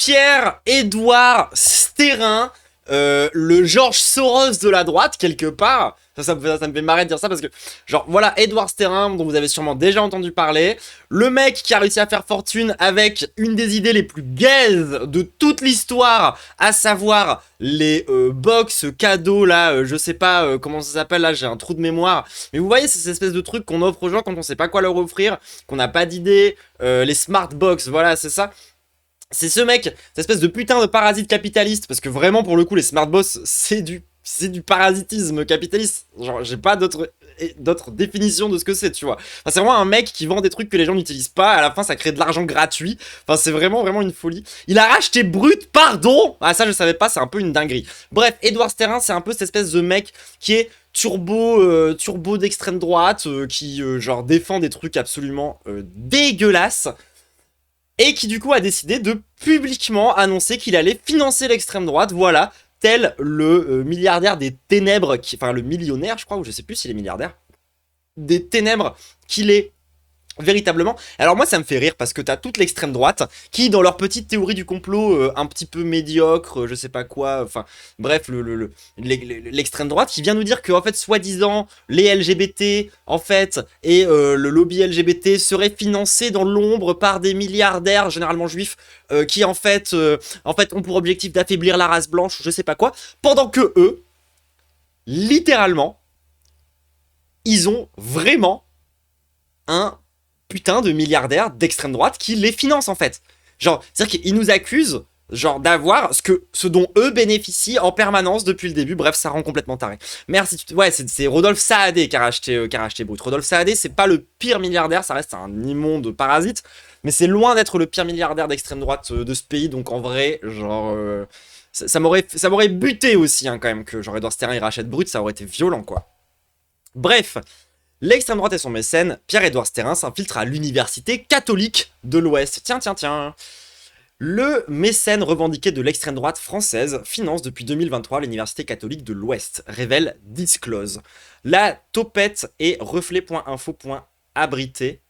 Pierre-Édouard Stérin, le George Soros de la droite, quelque part. Ça me fait marrer de dire ça parce que, genre, voilà, Édouard Stérin, dont vous avez sûrement déjà entendu parler. Le mec qui a réussi à faire fortune avec une des idées les plus gaze de toute l'histoire, à savoir les box cadeaux, là, je sais pas comment ça s'appelle, là, j'ai un trou de mémoire. Mais vous voyez, c'est cette espèce de truc qu'on offre aux gens quand on sait pas quoi leur offrir, qu'on n'a pas d'idée, les smart box, voilà, c'est ça. C'est ce mec, cette espèce de putain de parasite capitaliste, parce que vraiment, pour le coup, les smart boss, c'est du parasitisme capitaliste. Genre, j'ai pas d'autre définition de ce que c'est, tu vois. Enfin, c'est vraiment un mec qui vend des trucs que les gens n'utilisent pas, à la fin, ça crée de l'argent gratuit. Enfin, c'est vraiment une folie. Il a racheté Brut, pardon. Ah, ça, je savais pas, c'est un peu une dinguerie. Bref, Édouard Stérin, c'est un peu cette espèce de mec qui est turbo d'extrême droite, qui, genre, défend des trucs absolument dégueulasses. Et qui du coup a décidé de publiquement annoncer qu'il allait financer l'extrême droite, voilà, tel le milliardaire des ténèbres, enfin le millionnaire je crois, ou je sais plus s'il est milliardaire, des ténèbres qu'il est véritablement. Alors moi ça me fait rire parce que t'as toute l'extrême droite qui dans leur petite théorie du complot un petit peu médiocre, je sais pas quoi, enfin bref l'extrême droite qui vient nous dire que en fait soi-disant les LGBT en fait et le lobby LGBT serait financé dans l'ombre par des milliardaires généralement juifs qui en fait ont pour objectif d'affaiblir la race blanche, je sais pas quoi, pendant que eux littéralement ils ont vraiment un putain de milliardaires d'extrême droite qui les financent en fait. Genre, c'est-à-dire qu'ils nous accusent genre d'avoir ce dont eux bénéficient en permanence depuis le début. Bref, ça rend complètement taré. Merci. Ouais, c'est Rodolphe Saadé qui a racheté Brut. Rodolphe Saadé, c'est pas le pire milliardaire, ça reste un immonde parasite, mais c'est loin d'être le pire milliardaire d'extrême droite de ce pays. Donc en vrai, genre, ça m'aurait buté aussi hein, quand même que genre Édouard Stérin il rachète Brut, ça aurait été violent quoi. Bref. L'extrême droite et son mécène, Pierre-Édouard Stérin, s'infiltre à l'université catholique de l'Ouest. Tiens. Le mécène revendiqué de l'extrême droite française finance depuis 2023 l'université catholique de l'Ouest, révèle Disclose. La topette et reflet.info.abrité.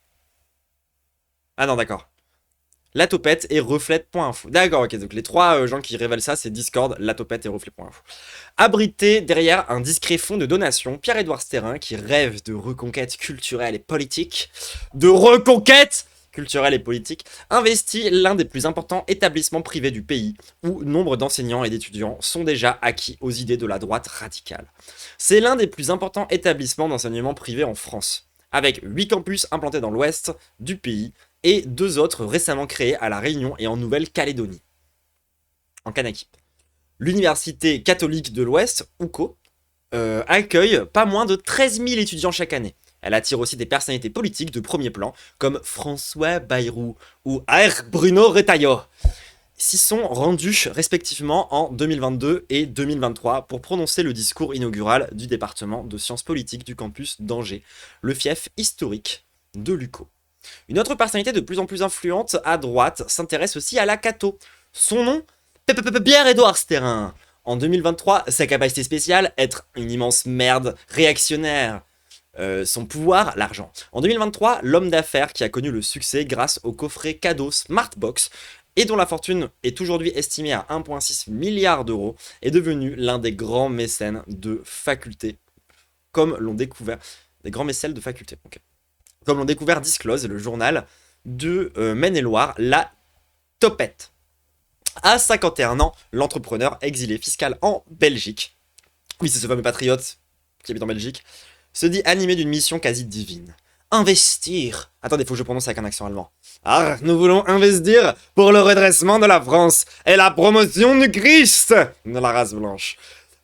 Ah non, d'accord. La topette et reflet.info. D'accord, ok, donc les trois gens qui révèlent ça, c'est Discord, la topette et reflet.info. Abrité derrière un discret fonds de donation, Pierre-Édouard Stérin, qui rêve de reconquête culturelle et politique, investit l'un des plus importants établissements privés du pays, où nombre d'enseignants et d'étudiants sont déjà acquis aux idées de la droite radicale. C'est l'un des plus importants établissements d'enseignement privé en France, avec 8 campus implantés dans l'ouest du pays, et 2 autres récemment créés à La Réunion et en Nouvelle-Calédonie, en Kanaky. L'Université catholique de l'Ouest, UCO, accueille pas moins de 13 000 étudiants chaque année. Elle attire aussi des personnalités politiques de premier plan, comme François Bayrou ou Bruno Retailleau. S'y sont rendus respectivement en 2022 et 2023 pour prononcer le discours inaugural du département de sciences politiques du campus d'Angers, le fief historique de l'UCO. Une autre personnalité de plus en plus influente à droite s'intéresse aussi à la Cato. Son nom, Pierre-Édouard Stérin. En 2023, sa capacité spéciale, être une immense merde réactionnaire. Son pouvoir, l'argent. En 2023, l'homme d'affaires qui a connu le succès grâce au coffret cadeau Smartbox et dont la fortune est aujourd'hui estimée à 1,6 milliard d'euros, est devenu l'un des grands mécènes de faculté, comme l'ont découvert des grands mécènes de faculté. Okay. Comme l'ont découvert Disclose, le journal de Maine-et-Loire, la Topette. À 51 ans, l'entrepreneur exilé fiscal en Belgique, oui c'est ce fameux patriote qui habite en Belgique, se dit animé d'une mission quasi divine. Investir. Attendez, faut que je prononce avec un accent allemand. Ah, nous voulons investir pour le redressement de la France et la promotion du Christ de la race blanche.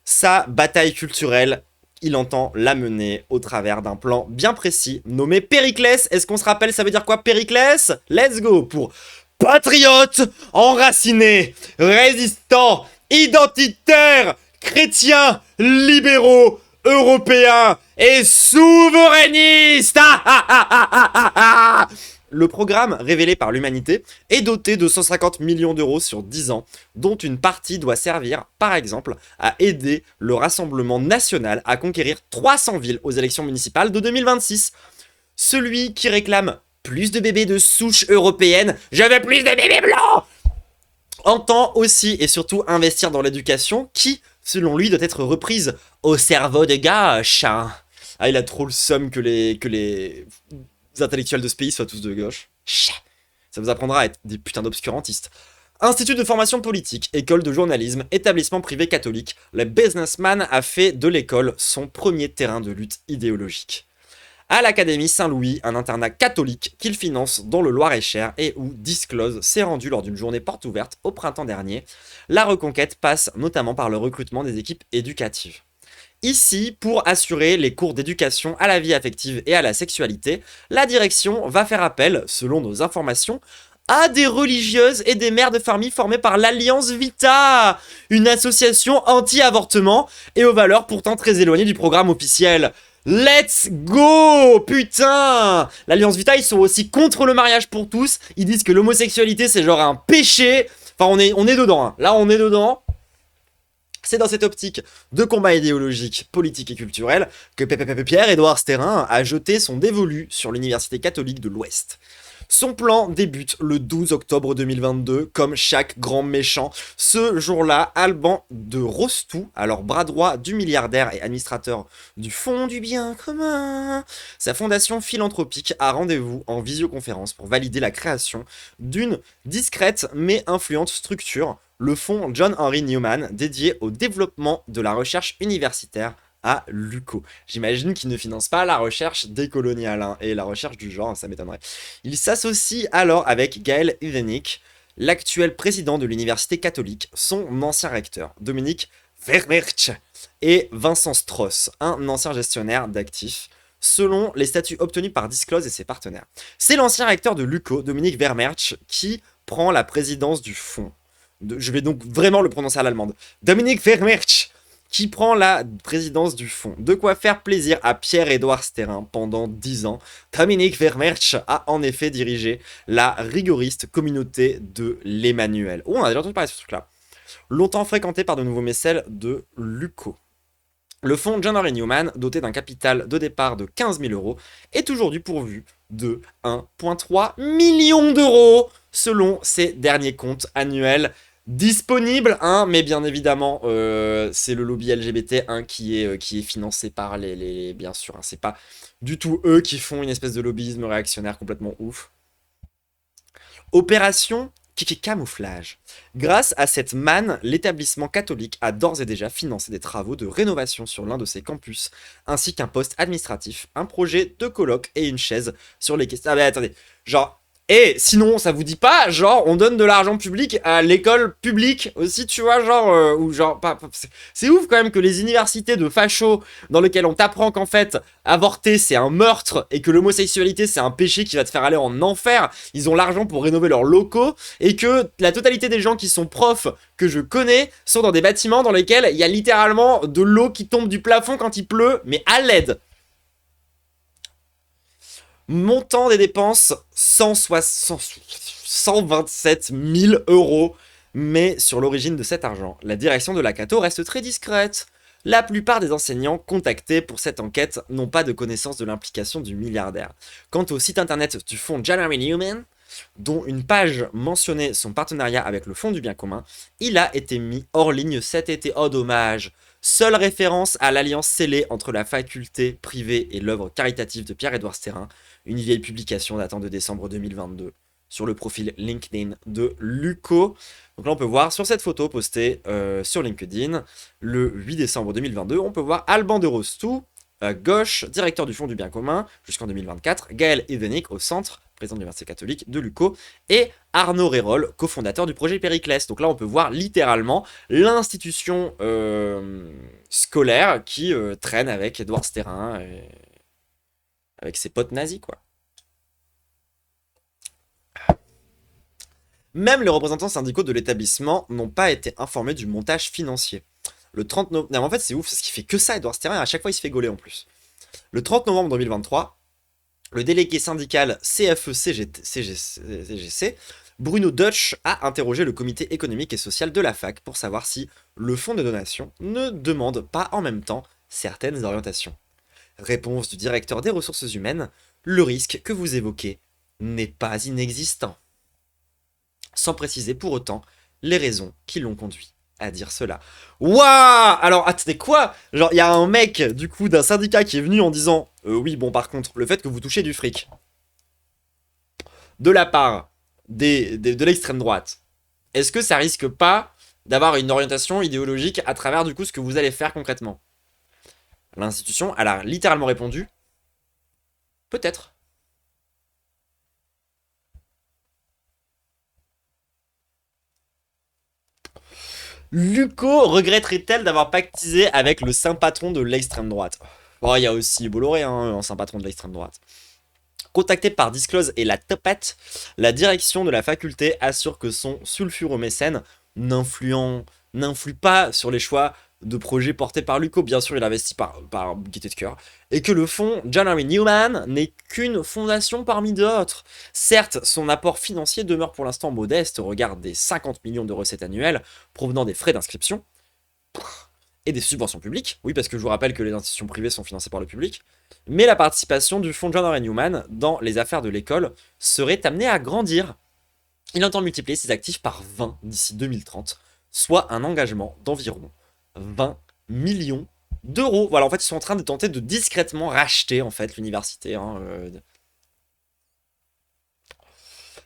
Sa bataille culturelle, il entend la mener au travers d'un plan bien précis nommé Périclès. Est-ce qu'on se rappelle ça veut dire quoi Périclès? Let's go pour patriote, enraciné, résistant, identitaire, chrétien, libéraux, européen et souverainiste. Le programme révélé par l'Humanité est doté de 150 millions d'euros sur 10 ans, dont une partie doit servir, par exemple, à aider le Rassemblement national à conquérir 300 villes aux élections municipales de 2026. Celui qui réclame plus de bébés de souche européenne, je veux plus de bébés blancs, entend aussi et surtout investir dans l'éducation qui, selon lui, doit être reprise au cerveau de gauche. Ah, il a trop le seum que les intellectuels de ce pays soient tous de gauche. Ça vous apprendra à être des putains d'obscurantistes. Institut de formation politique, école de journalisme, établissement privé catholique, le businessman a fait de l'école son premier terrain de lutte idéologique. À l'Académie Saint-Louis, un internat catholique qu'il finance dans le Loir-et-Cher et où Disclose s'est rendu lors d'une journée porte ouverte au printemps dernier, la reconquête passe notamment par le recrutement des équipes éducatives. Ici, pour assurer les cours d'éducation à la vie affective et à la sexualité, la direction va faire appel, selon nos informations, à des religieuses et des mères de famille formées par l'Alliance Vita, une association anti-avortement et aux valeurs pourtant très éloignées du programme officiel. Let's go, putain! L'Alliance Vita, ils sont aussi contre le mariage pour tous, ils disent que l'homosexualité c'est genre un péché, enfin on est dedans, hein. Là on est dedans. C'est dans cette optique de combat idéologique, politique et culturel que Pierre-Édouard Sterrin a jeté son dévolu sur l'Université catholique de l'Ouest. Son plan débute le 12 octobre 2022, comme chaque grand méchant. Ce jour-là, Alban de Rostou, alors bras droit du milliardaire et administrateur du Fonds du bien commun, sa fondation philanthropique a rendez-vous en visioconférence pour valider la création d'une discrète mais influente structure, le fonds John Henry Newman, dédié au développement de la recherche universitaire à l'UCO. J'imagine qu'il ne finance pas la recherche décoloniale hein, et la recherche du genre, ça m'étonnerait. Il s'associe alors avec Gaël Ivenik, l'actuel président de l'université catholique, son ancien recteur, Dominique Vermertsch, et Vincent Strauss, un ancien gestionnaire d'actifs, selon les statuts obtenus par Disclose et ses partenaires. C'est l'ancien recteur de l'UCO, Dominique Vermertsch, qui prend la présidence du fonds. Je vais donc vraiment le prononcer à l'allemande. Dominique Vermertsch, qui prend la présidence du fonds. De quoi faire plaisir à Pierre-Édouard Sterrin pendant 10 ans. Dominique Vermertsch a en effet dirigé la rigoriste communauté de l'Emmanuel. Oh, on a déjà entendu parler de ce truc-là. Longtemps fréquenté par de nouveaux mécènes de l'UCO. Le fonds John Henry Newman, doté d'un capital de départ de 15 000 euros, est aujourd'hui pourvu de 1,3 million d'euros, selon ses derniers comptes annuels disponibles, hein, mais bien évidemment, c'est le lobby LGBT hein, qui est financé par les bien sûr, hein, c'est pas du tout eux qui font une espèce de lobbyisme réactionnaire complètement ouf. Opération camouflage. Grâce à cette manne, l'établissement catholique a d'ores et déjà financé des travaux de rénovation sur l'un de ses campus, ainsi qu'un poste administratif, un projet de colloque et une chaise sur les questions. Ah mais attendez, genre... Et sinon, ça vous dit pas, genre, on donne de l'argent public à l'école publique aussi, tu vois, genre, ou genre, c'est ouf quand même que les universités de fachos dans lesquelles on t'apprend qu'en fait, avorter c'est un meurtre et que l'homosexualité c'est un péché qui va te faire aller en enfer, ils ont l'argent pour rénover leurs locaux et que la totalité des gens qui sont profs que je connais sont dans des bâtiments dans lesquels il y a littéralement de l'eau qui tombe du plafond quand il pleut, mais à l'aide. Montant des dépenses, 127 000 euros. Mais sur l'origine de cet argent, la direction de la Cato reste très discrète. La plupart des enseignants contactés pour cette enquête n'ont pas de connaissance de l'implication du milliardaire. Quant au site internet du fonds John Henry Newman, dont une page mentionnait son partenariat avec le Fonds du bien commun, il a été mis hors ligne cet été. Oh dommage. Seule référence à l'alliance scellée entre la faculté privée et l'œuvre caritative de Pierre-Édouard Sterrin, une vieille publication datant de décembre 2022, sur le profil LinkedIn de l'UCO. Donc là on peut voir sur cette photo postée sur LinkedIn, le 8 décembre 2022, on peut voir Alban de Rostou, à gauche, directeur du Fonds du bien commun jusqu'en 2024, Gaël Ivenik au centre, président de l'Université catholique de l'UCO, et Arnaud Rérol, cofondateur du projet Périclès. Donc là, on peut voir littéralement l'institution scolaire qui traîne avec Édouard Sterrin, avec ses potes nazis, quoi. Même les représentants syndicaux de l'établissement n'ont pas été informés du montage financier. Le 30 novembre... Non, en fait, c'est ouf, parce qu'il fait que ça, Édouard Sterrin, et à chaque fois, il se fait gauler en plus. Le 30 novembre 2023, le délégué syndical CFE-CGC, Bruno Deutsch, a interrogé le comité économique et social de la fac pour savoir si le fonds de donation ne demande pas en même temps certaines orientations. Réponse du directeur des ressources humaines, le risque que vous évoquez n'est pas inexistant. Sans préciser pour autant les raisons qui l'ont conduit à dire cela. Waouh! Alors, attendez, quoi? Genre, il y a un mec, du coup, d'un syndicat qui est venu en disant oui, bon, par contre, le fait que vous touchez du fric de la part de l'extrême droite, est-ce que ça risque pas d'avoir une orientation idéologique à travers, du coup, ce que vous allez faire concrètement? L'institution, elle a littéralement répondu peut-être. Luco regretterait-elle d'avoir pactisé avec le saint patron de l'extrême droite? Bon, il y a aussi Bolloré, hein, un saint patron de l'extrême droite. Contacté par Disclose et la Topette, la direction de la faculté assure que son sulfuromécène n'influe pas sur les choix de projets portés par Luco. Bien sûr, il investit par gaieté de cœur. Et que le fonds John Henry Newman n'est qu'une fondation parmi d'autres. Certes, son apport financier demeure pour l'instant modeste au regard des 50 millions de recettes annuelles provenant des frais d'inscription et des subventions publiques. Oui, parce que je vous rappelle que les institutions privées sont financées par le public. Mais la participation du fonds John Henry Newman dans les affaires de l'école serait amenée à grandir. Il entend multiplier ses actifs par 20 d'ici 2030, soit un engagement d'environ 20 millions d'euros. Voilà, en fait, ils sont en train de tenter de discrètement racheter en fait l'université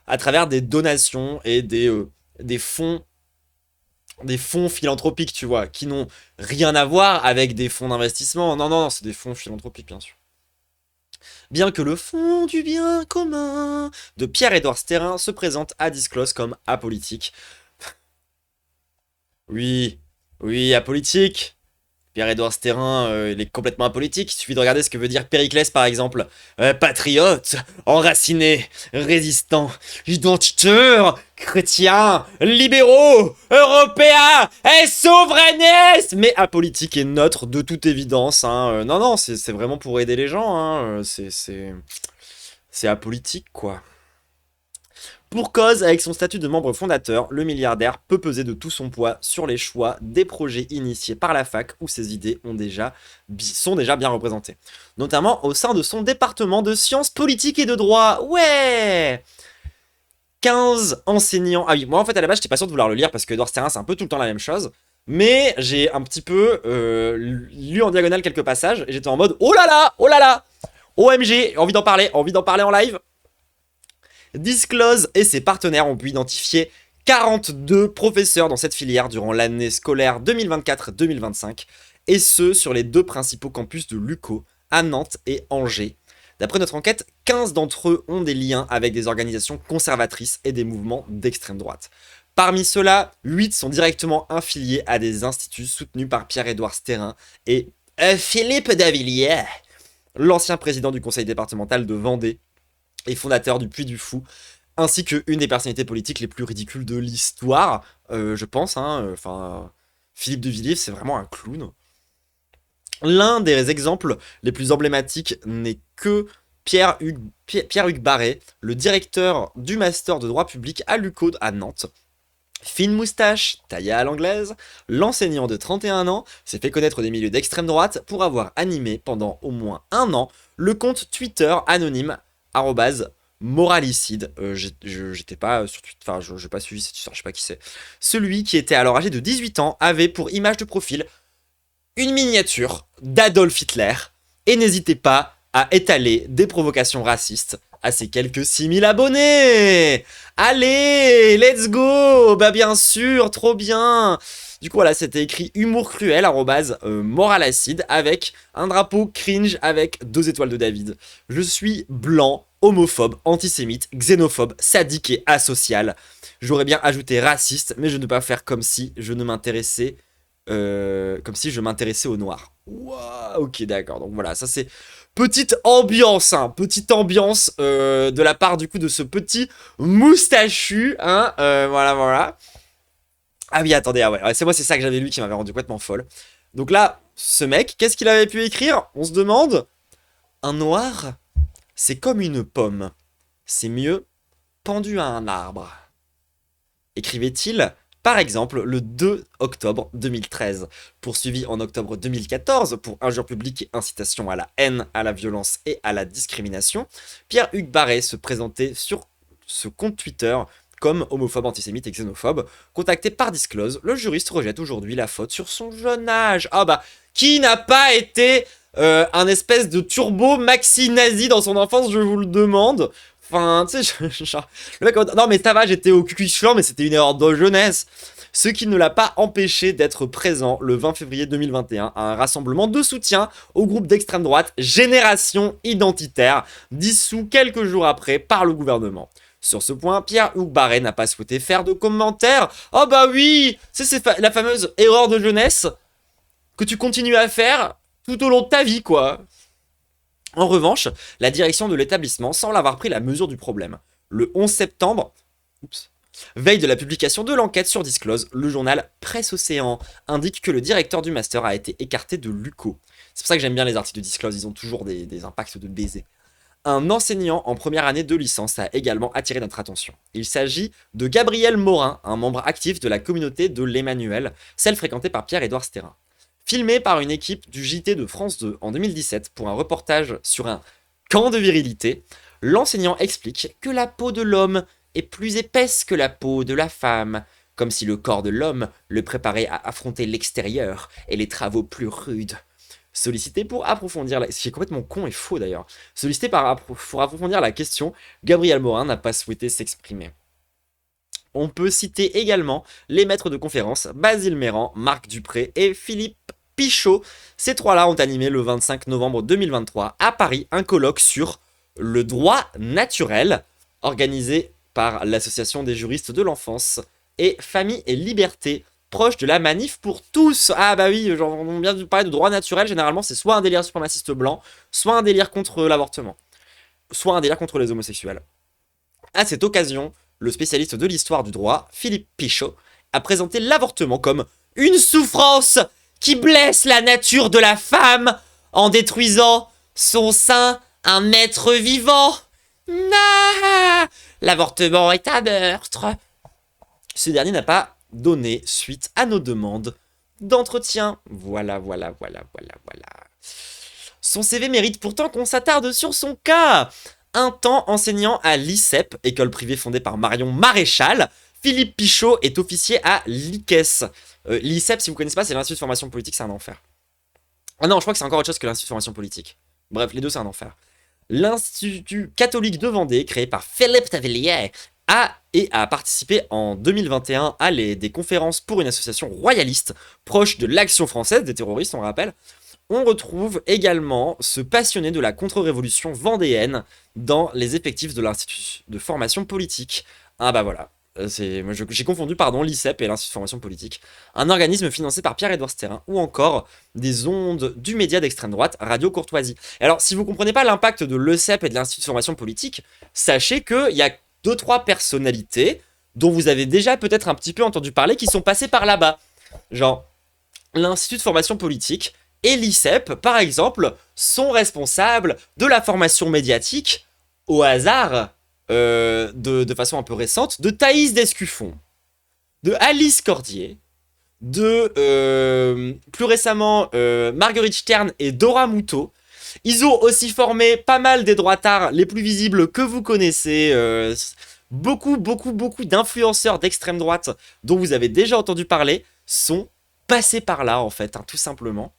à travers des donations et des fonds philanthropiques, tu vois, qui n'ont rien à voir avec des fonds d'investissement. Non, non, non, c'est des fonds philanthropiques, bien sûr. Bien que le fond du bien commun de Pierre-Édouard Sterrin se présente à Disclose comme apolitique. Oui, oui, apolitique. Pierre-Édouard Sterrin, il est complètement apolitique. Il suffit de regarder ce que veut dire Périclès, par exemple. Patriote, enraciné, résistant, identitaire, chrétien, libéraux, européen et souverainiste, mais apolitique et neutre de toute évidence. Hein. Non, non, c'est vraiment pour aider les gens. Hein. C'est apolitique, quoi. Pour cause, avec son statut de membre fondateur, le milliardaire peut peser de tout son poids sur les choix des projets initiés par la fac où ses idées sont déjà bien représentées. Notamment au sein de son département de sciences politiques et de droit. Ouais! 15 enseignants. Ah oui, moi en fait à la base j'étais pas sûr de vouloir le lire parce que Edouard Sterrin c'est un peu tout le temps la même chose. Mais j'ai un petit peu lu en diagonale quelques passages et j'étais en mode oh là là, oh là là, OMG, envie d'en parler en live. Disclose et ses partenaires ont pu identifier 42 professeurs dans cette filière durant l'année scolaire 2024-2025, et ce sur les deux principaux campus de Luco, à Nantes et Angers. D'après notre enquête, 15 d'entre eux ont des liens avec des organisations conservatrices et des mouvements d'extrême droite. Parmi ceux-là, 8 sont directement affiliés à des instituts soutenus par Pierre-Édouard Sterrin et Philippe Davilliers, l'ancien président du conseil départemental de Vendée et fondateur du Puy du Fou, ainsi qu'une des personnalités politiques les plus ridicules de l'histoire, je pense. Enfin, Philippe de Villiers, c'est vraiment un clown. L'un des exemples les plus emblématiques n'est que Pierre-Hugues Barré, le directeur du master de droit public à l'UCO à Nantes. Fine moustache, taillée à l'anglaise, l'enseignant de 31 ans s'est fait connaître des milieux d'extrême droite pour avoir animé pendant au moins un an le compte Twitter anonyme @moralicide. J'étais pas sur Twitter, enfin je n'ai pas suivi cette histoire, je sais pas qui c'est. Celui qui était alors âgé de 18 ans avait pour image de profil une miniature d'Adolf Hitler et n'hésitez pas à étaler des provocations racistes à ses quelques 6000 abonnés. Allez, let's go. Bah bien sûr, trop bien. Du coup voilà, c'était écrit humour cruel @moralacide avec un drapeau cringe avec 2 étoiles de David. Je suis blanc, homophobe, antisémite, xénophobe, sadique et asocial. J'aurais bien ajouté raciste, mais je ne peux pas faire comme si je m'intéressais aux noirs. Wow, ok, d'accord. Donc voilà, ça c'est petite ambiance, de la part du coup de ce petit moustachu, voilà, voilà. Ah oui, attendez, ah ouais, c'est ça que j'avais lu qui m'avait rendu complètement folle. Donc là, ce mec, qu'est-ce qu'il avait pu écrire? On se demande. Un noir, c'est comme une pomme. C'est mieux pendu à un arbre. Écrivait-il, par exemple, le 2 octobre 2013. Poursuivi en octobre 2014 pour injure publique et incitation à la haine, à la violence et à la discrimination, Pierre-Hugues Barré se présentait sur ce compte Twitter comme homophobe, antisémite et xénophobe. Contacté par Disclose, le juriste rejette aujourd'hui la faute sur son jeune âge. Ah bah, qui n'a pas été un espèce de turbo maxi nazi dans son enfance, je vous le demande. Enfin, tu sais, genre, le mec, non mais ça va, j'étais au Ku-Klux-Klan, mais c'était une erreur de jeunesse. Ce qui ne l'a pas empêché d'être présent le 20 février 2021 à un rassemblement de soutien au groupe d'extrême droite Génération Identitaire, dissous quelques jours après par le gouvernement. Sur ce point, Pierre-Hugues Barret n'a pas souhaité faire de commentaires. Oh bah oui, c'est la fameuse erreur de jeunesse que tu continues à faire tout au long de ta vie, quoi. En revanche, la direction de l'établissement semble avoir pris la mesure du problème. Le 11 septembre, veille de la publication de l'enquête sur Disclose, le journal Presse Océan indique que le directeur du master a été écarté de l'UCO. C'est pour ça que j'aime bien les articles de Disclose, ils ont toujours des impacts de baiser. Un enseignant en première année de licence a également attiré notre attention. Il s'agit de Gabriel Morin, un membre actif de la communauté de l'Emmanuel, celle fréquentée par Pierre-Édouard Stérin. Filmé par une équipe du JT de France 2 en 2017 pour un reportage sur un camp de virilité, l'enseignant explique que la peau de l'homme est plus épaisse que la peau de la femme, comme si le corps de l'homme le préparait à affronter l'extérieur et les travaux plus rudes. Sollicité pour approfondir ce qui est complètement con et faux d'ailleurs. Sollicité pour approfondir la question, Gabriel Morin n'a pas souhaité s'exprimer. On peut citer également les maîtres de conférences Basile Méran, Marc Dupré et Philippe Pichot. Ces trois-là ont animé le 25 novembre 2023 à Paris un colloque sur le droit naturel organisé par l'Association des juristes de l'enfance et Famille et Liberté, proche de la manif pour tous. Ah bah oui, genre, on vient de parler de droit naturel, généralement c'est soit un délire suprémaciste blanc, soit un délire contre l'avortement, soit un délire contre les homosexuels. À cette occasion, le spécialiste de l'histoire du droit, Philippe Pichot, a présenté l'avortement comme une souffrance qui blesse la nature de la femme en détruisant son sein, un être vivant. Nah, l'avortement est un meurtre. Ce dernier n'a pas donné suite à nos demandes d'entretien. Voilà. Son CV mérite pourtant qu'on s'attarde sur son cas. Un temps enseignant à l'ICEP, école privée fondée par Marion Maréchal, Philippe Pichot est officier à l'ICES. L'ICEP, si vous ne connaissez pas, c'est l'Institut de formation politique, c'est un enfer. Ah non, je crois que c'est encore autre chose que l'Institut de formation politique. Bref, les deux, c'est un enfer. L'Institut catholique de Vendée, créé par Philippe Tavillier, a participé en 2021 à des conférences pour une association royaliste proche de l'Action française des terroristes, on rappelle. On retrouve également ce passionné de la contre-révolution vendéenne dans les effectifs de l'Institut de formation politique. Ah bah voilà, j'ai confondu l'ICEP et l'Institut de formation politique, un organisme financé par Pierre-Édouard Stérin, ou encore des ondes du média d'extrême droite, Radio Courtoisie. Alors si vous ne comprenez pas l'impact de l'ICEP et de l'Institut de formation politique, sachez qu'il y a 2-3 personnalités dont vous avez déjà peut-être un petit peu entendu parler qui sont passées par là-bas. Genre, l'Institut de formation politique et l'ICEP, par exemple, sont responsables de la formation médiatique, au hasard, de façon un peu récente, de Thaïs Descuffon, de Alice Cordier, de, plus récemment, Marguerite Stern et Dora Muto. Ils ont aussi formé pas mal des droitards les plus visibles que vous connaissez, beaucoup d'influenceurs d'extrême droite dont vous avez déjà entendu parler sont passés par là, en fait, tout simplement.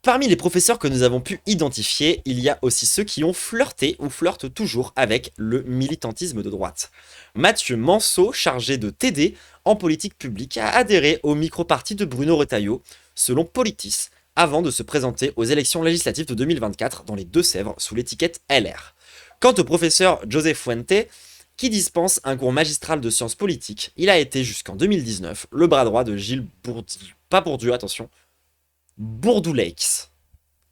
Parmi les professeurs que nous avons pu identifier, il y a aussi ceux qui ont flirté ou flirtent toujours avec le militantisme de droite. Mathieu Manceau, chargé de TD en politique publique, a adhéré au micro-parti de Bruno Retailleau, selon Politis, avant de se présenter aux élections législatives de 2024 dans les Deux-Sèvres sous l'étiquette LR. Quant au professeur José Fuente, qui dispense un cours magistral de sciences politiques, il a été jusqu'en 2019 le bras droit de Gilles Bourdieu, pas Bourdieu, attention, Bourdouleix,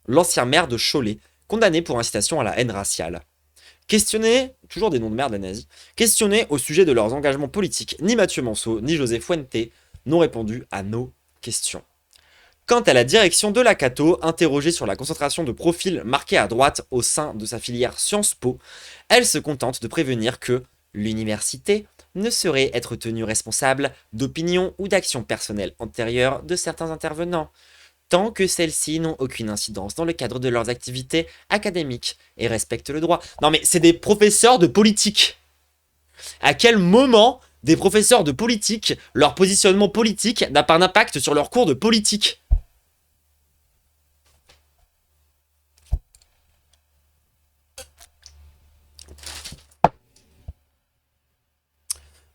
l'ancien maire de Cholet, condamné pour incitation à la haine raciale. Questionné, toujours des noms de merde les nazis, questionné au sujet de leurs engagements politiques, ni Mathieu Manceau ni José Fuente n'ont répondu à nos questions. Quant à la direction de la Cato, interrogée sur la concentration de profils marqués à droite au sein de sa filière Sciences Po, elle se contente de prévenir que l'université ne saurait être tenue responsable d'opinions ou d'actions personnelles antérieures de certains intervenants, tant que celles-ci n'ont aucune incidence dans le cadre de leurs activités académiques et respectent le droit. Non mais c'est des professeurs de politique. À quel moment des professeurs de politique, leur positionnement politique n'a pas d'impact sur leur cours de politique?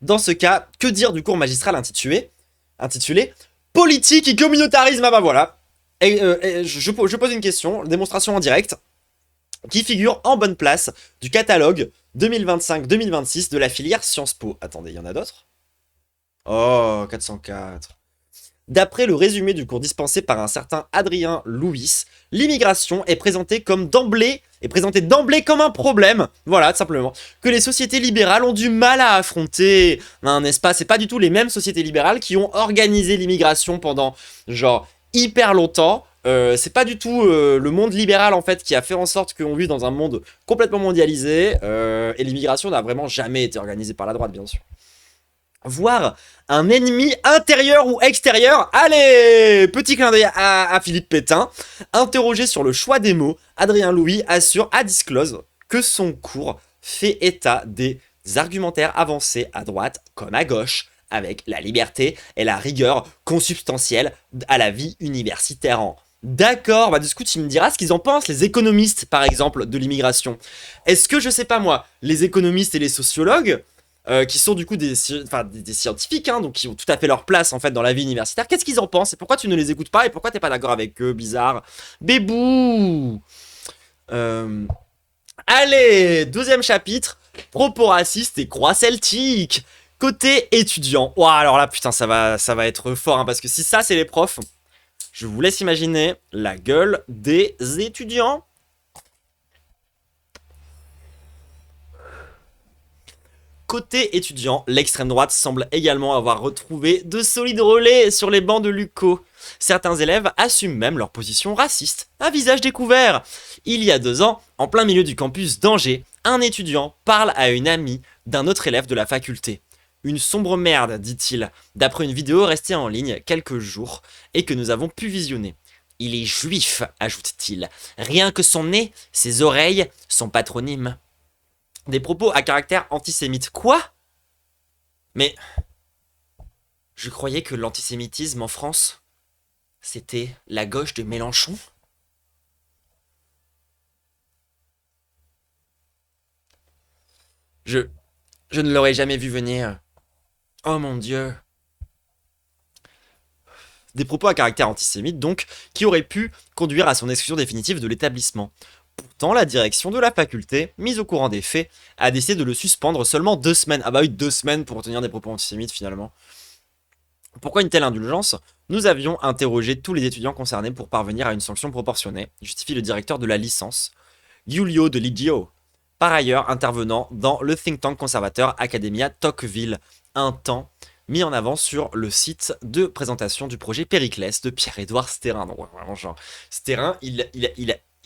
Dans ce cas, que dire du cours magistral intitulé Politique et communautarisme? Ah bah voilà. Et je pose une question, démonstration en direct, qui figure en bonne place du catalogue 2025-2026 de la filière Sciences Po. Attendez, il y en a d'autres? Oh, 404. D'après le résumé du cours dispensé par un certain Adrien Louis, l'immigration est présentée d'emblée comme un problème, voilà, tout simplement, que les sociétés libérales ont du mal à affronter. Hein, n'est-ce pas? C'est pas du tout les mêmes sociétés libérales qui ont organisé l'immigration pendant, genre, hyper longtemps. C'est pas du tout le monde libéral, en fait, qui a fait en sorte qu'on vit dans un monde complètement mondialisé, et l'immigration n'a vraiment jamais été organisée par la droite, bien sûr. Voir un ennemi intérieur ou extérieur. Allez, petit clin d'œil à Philippe Pétain. Interrogé sur le choix des mots, Adrien Louis assure à Disclose que son cours fait état des argumentaires avancés à droite comme à gauche, avec la liberté et la rigueur consubstantielle à la vie universitaire. D'accord, bah du coup tu me diras ce qu'ils en pensent, les économistes par exemple de l'immigration. Est-ce que, je sais pas moi, les économistes et les sociologues qui sont du coup des scientifiques, hein, donc qui ont tout à fait leur place en fait dans la vie universitaire. Qu'est-ce qu'ils en pensent et pourquoi tu ne les écoutes pas et pourquoi t'es pas d'accord avec eux? Bizarre. Bébou. Allez, deuxième chapitre, propos racistes et croix celtique. Côté étudiant. Ouah, alors là putain ça va être fort, hein, parce que si ça c'est les profs, je vous laisse imaginer la gueule des étudiants. Côté étudiant, l'extrême droite semble également avoir retrouvé de solides relais sur les bancs de l'UCO. Certains élèves assument même leur position raciste, à visage découvert. Il y a 2 ans, en plein milieu du campus d'Angers, un étudiant parle à une amie d'un autre élève de la faculté. Une sombre merde, dit-il, d'après une vidéo restée en ligne quelques jours et que nous avons pu visionner. Il est juif, ajoute-t-il. Rien que son nez, ses oreilles, son patronyme. Des propos à caractère antisémite. Quoi? Mais je croyais que l'antisémitisme en France, c'était la gauche de Mélenchon. Je ne l'aurais jamais vu venir. Oh mon Dieu. Des propos à caractère antisémite, donc, qui auraient pu conduire à son exclusion définitive de l'établissement. Pourtant, la direction de la faculté, mise au courant des faits, a décidé de le suspendre seulement 2 semaines. Ah bah oui, 2 semaines pour tenir des propos antisémites finalement. Pourquoi une telle indulgence? Nous avions interrogé tous les étudiants concernés pour parvenir à une sanction proportionnée, justifie le directeur de la licence, Giulio De Ligio, par ailleurs intervenant dans le think tank conservateur Academia Tocqueville, un temps mis en avant sur le site de présentation du projet Périclès de Pierre-Édouard Stérin. Donc vraiment genre, Stérin, il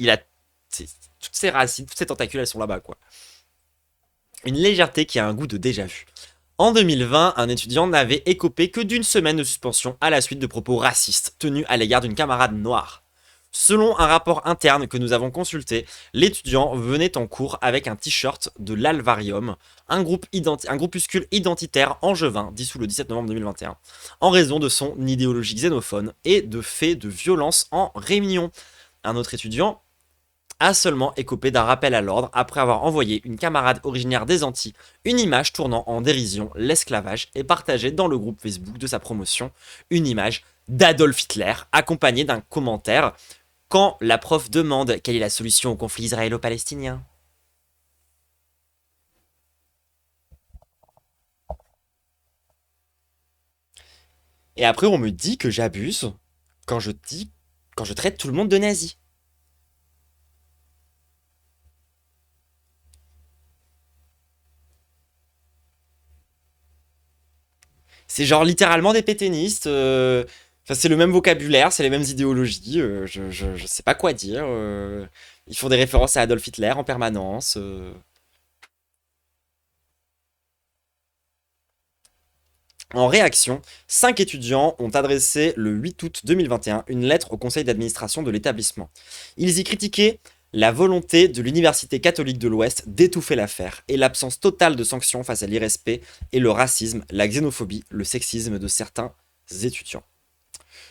a toutes ses racines, toutes ses tentacules, elles sont là-bas, quoi. Une légèreté qui a un goût de déjà-vu. En 2020, un étudiant n'avait écopé que d'1 semaine de suspension à la suite de propos racistes tenus à l'égard d'une camarade noire. Selon un rapport interne que nous avons consulté, l'étudiant venait en cours avec un t-shirt de l'Alvarium, un groupuscule identitaire angevin dissous le 17 novembre 2021, en raison de son idéologie xénophone et de faits de violence en réunion. Un autre étudiant a seulement écopé d'un rappel à l'ordre après avoir envoyé une camarade originaire des Antilles une image tournant en dérision l'esclavage et partagé dans le groupe Facebook de sa promotion une image d'Adolf Hitler accompagnée d'un commentaire « Quand la prof demande quelle est la solution au conflit israélo-palestinien ». Et après on me dit que j'abuse quand je traite tout le monde de nazi. C'est genre littéralement des pétainistes. Enfin, c'est le même vocabulaire, c'est les mêmes idéologies. Je sais pas quoi dire. Ils font des références à Adolf Hitler en permanence. En réaction, 5 étudiants ont adressé le 8 août 2021 une lettre au conseil d'administration de l'établissement. Ils y critiquaient la volonté de l'Université catholique de l'Ouest d'étouffer l'affaire et l'absence totale de sanctions face à l'irrespect et le racisme, la xénophobie, le sexisme de certains étudiants.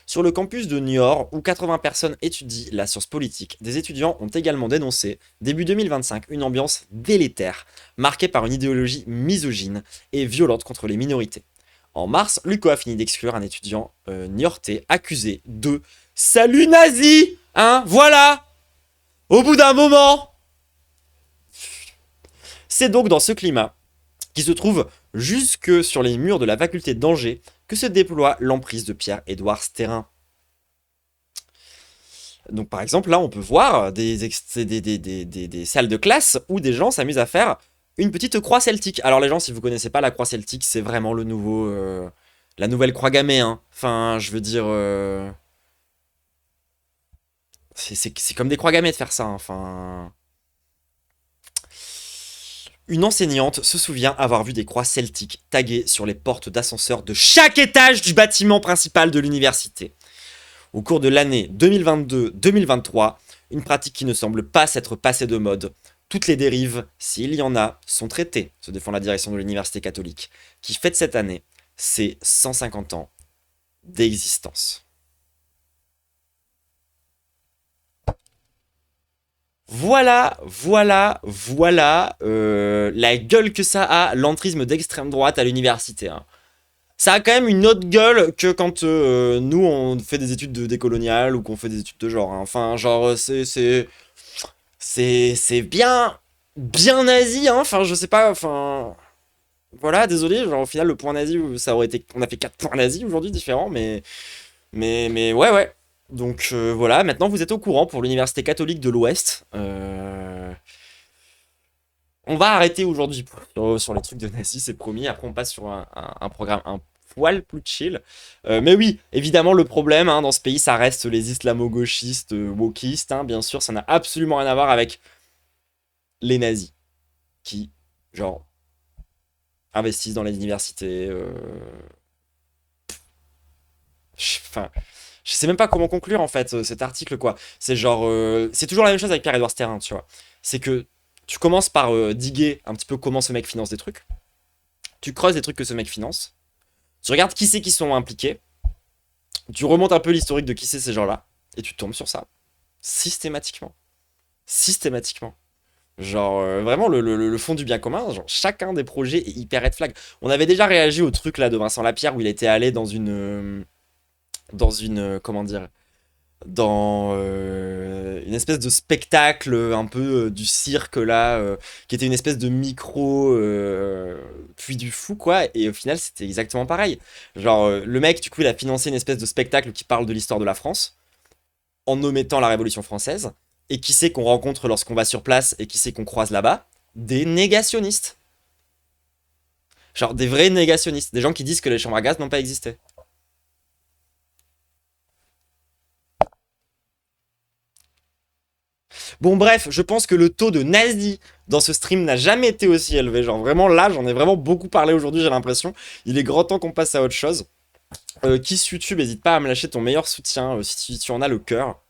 Sur le campus de Niort, où 80 personnes étudient la science politique, des étudiants ont également dénoncé, début 2025, une ambiance délétère, marquée par une idéologie misogyne et violente contre les minorités. En mars, l'UCO a fini d'exclure un étudiant niortais accusé de « Salut nazi !» Hein, voilà. Au bout d'un moment. C'est donc dans ce climat, qui se trouve jusque sur les murs de la faculté d'Angers, que se déploie l'emprise de Pierre-Édouard Stérin. Donc par exemple, là on peut voir des salles de classe où des gens s'amusent à faire une petite croix celtique. Alors les gens, si vous connaissez pas la croix celtique, c'est vraiment le nouveau... la nouvelle croix gammée, hein. Enfin, je veux dire... c'est comme des croix gammées de faire ça, hein. Enfin... Une enseignante se souvient avoir vu des croix celtiques taguées sur les portes d'ascenseur de chaque étage du bâtiment principal de l'université. Au cours de l'année 2022-2023, une pratique qui ne semble pas s'être passée de mode. Toutes les dérives, s'il y en a, sont traitées, se défend la direction de l'université catholique, qui fête cette année ses 150 ans d'existence. Voilà la gueule que ça a, l'entrisme d'extrême droite à l'université, hein. Ça a quand même une autre gueule que quand nous on fait des études de décolonial ou qu'on fait des études de genre, hein. Enfin, genre, c'est bien nazi, hein. Enfin, je sais pas, enfin... Voilà, désolé, genre au final le point nazi, ça aurait été... On a fait 4 points nazis aujourd'hui différents, mais ouais. Donc voilà, maintenant vous êtes au courant pour l'Université catholique de l'Ouest. On va arrêter aujourd'hui sur les trucs de nazis, c'est promis. Après, on passe sur un programme un poil plus chill. Mais oui, évidemment, le problème, hein, dans ce pays, ça reste les islamo-gauchistes, wokistes, hein, bien sûr. Ça n'a absolument rien à voir avec les nazis qui, genre, investissent dans les universités. Enfin, je sais même pas comment conclure, en fait, cet article, quoi. C'est genre... c'est toujours la même chose avec Pierre-Édouard Stérin, tu vois. C'est que tu commences par diguer un petit peu comment ce mec finance des trucs. Tu creuses les trucs que ce mec finance. Tu regardes qui c'est qui sont impliqués. Tu remontes un peu l'historique de qui c'est ces gens-là. Et tu tombes sur ça. Systématiquement. Systématiquement. Genre, vraiment, le fond du bien commun, genre, chacun des projets est hyper red flag. On avait déjà réagi au truc là de Vincent Lapierre où il était allé dans une... comment dire, dans une espèce de spectacle un peu du cirque là, qui était une espèce de micro puis du fou quoi, et au final c'était exactement pareil. Genre le mec du coup il a financé une espèce de spectacle qui parle de l'histoire de la France, en omettant la Révolution française, et qui c'est qu'on rencontre lorsqu'on va sur place et qui c'est qu'on croise là-bas? Des négationnistes. Genre des vrais négationnistes, des gens qui disent que les chambres à gaz n'ont pas existé. Bon bref, je pense que le taux de nazis dans ce stream n'a jamais été aussi élevé. Genre vraiment là, j'en ai vraiment beaucoup parlé aujourd'hui, j'ai l'impression. Il est grand temps qu'on passe à autre chose. Kiss YouTube, n'hésite pas à me lâcher ton meilleur soutien si tu en as le cœur.